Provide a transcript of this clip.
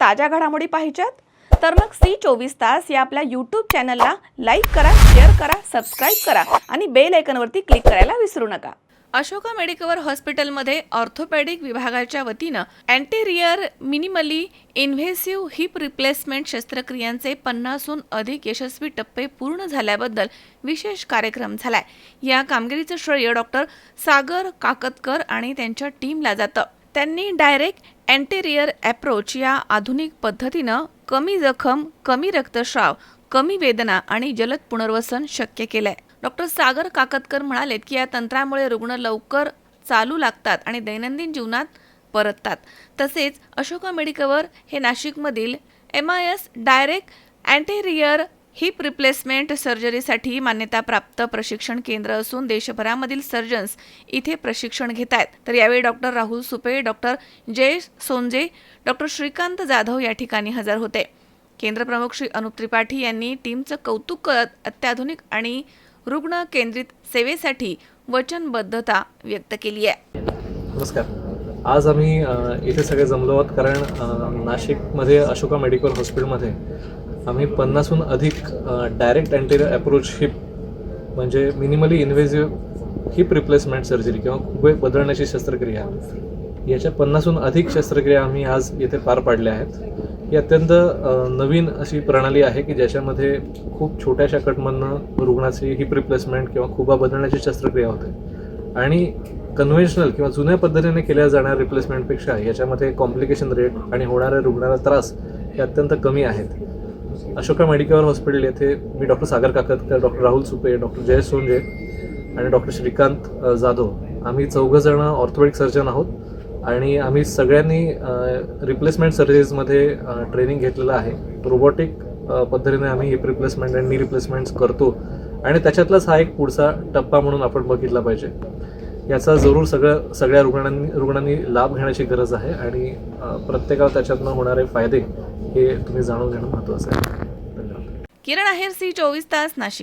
ताज्या घडामोडी पाहिजेत तर मग C24 तास या आपल्या YouTube चॅनलला लाईक करा, शेअर करा, सबस्क्राइब करा आणि बेल आयकॉनवरती क्लिक करायला विसरू नका। अशोका मेडिकवर हॉस्पिटलमध्ये ऑर्थोपेडिक विभागाच्या वतीनं anterior minimally invasive hip replacement शस्त्रक्रियांचे 50हून अधिक यशस्वी टप्पे पूर्ण झाल्याबद्दल विशेष कार्यक्रम झालाय। या कामगिरीचं श्रेय डॉक्टर सागर काकतकर आणि त्यांच्या टीमला जातं। त्यांनी डायरेक्ट अँटेरियर अप्रोच या आधुनिक पद्धतीनं कमी जखम, कमी रक्तस्राव, कमी वेदना आणि जलद पुनर्वसन शक्य केलंय। डॉक्टर सागर काकतकर म्हणाले की या तंत्रामुळे रुग्ण लवकर चालू लागतात आणि दैनंदिन जीवनात परततात। तसेच अशोका मेडिकवर हे नाशिकमधील MIS direct anterior hip replacement सर्जरीसाठी मान्यताप्राप्त प्रशिक्षण केंद्र असून देशभरामधील सर्जन्स इथे प्रशिक्षण घेत आहेत। तर यावेळी डॉक्टर राहुल सुपे, डॉक्टर जय सोंजे, डॉक्टर श्रीकांत जाधव या ठिकाणी हजर होते। केंद्र प्रमुख श्री अनुप त्रिपाठी यांनी टीमचं कौतुक करत अत्याधुनिक आणि रुग्ण केंद्रित सेवेसाठी वचनबद्धता व्यक्त केली आहे। नमस्कार, आज आम्ही इथे सगळे जमलो आहोत कारण नाशिकमध्ये अशोका मेडिकल हॉस्पिटलमध्ये आम्ही 50हून अधिक डायरेक्ट अँटेरियर अप्रोच हिप म्हणजे minimally invasive hip replacement surgery किंवा खुबे बदलण्याची शस्त्रक्रिया याच्या 50हून अधिक शस्त्रक्रिया आम्ही आज येथे पार पाडल्या आहेत। ही अत्यंत नवीन अशी प्रणाली आहे की ज्याच्यामध्ये खूप छोट्याशा कटमधनं रुग्णाची हिप रिप्लेसमेंट किंवा खुबा बदलण्याची शस्त्रक्रिया होते आणि कन्व्हेन्शनल किंवा जुन्या पद्धतीने केल्या जाणाऱ्या रिप्लेसमेंटपेक्षा याच्यामध्ये कॉम्प्लिकेशन रेट आणि होणाऱ्या रुग्णाला त्रास हे अत्यंत कमी आहेत। अशोका मेडिकल हॉस्पिटल येथे मी डॉक्टर सागर काकतकर, डॉक्टर राहुल सुपे, डॉक्टर जय सोंजे आणि डॉक्टर श्रीकांत जाधव आम्ही 4 जण ऑर्थोपेडिक सर्जन आहोत आणि आम्ही सगळ्यांनी रिप्लेसमेंट सर्जरीजमध्ये ट्रेनिंग घेतलेलं आहे। रोबोटिक पद्धतीने आम्ही हिप रिप्लेसमेंट आणि नी रिप्लेसमेंट्स करतो आणि त्याच्यातलाच हा एक पुढचा टप्पा म्हणून आपण बघितला पाहिजे। याचा जरूर सगळ्या रुग्णांनी लाभ घेण्याची गरज आहे आणि प्रत्येकाला त्याच्यातनं होणारे फायदे हे तुम्ही जाणून घेणं महत्त्वाचं आहे। धन्यवाद। किरण आहेर, C24 तास, नाशिक।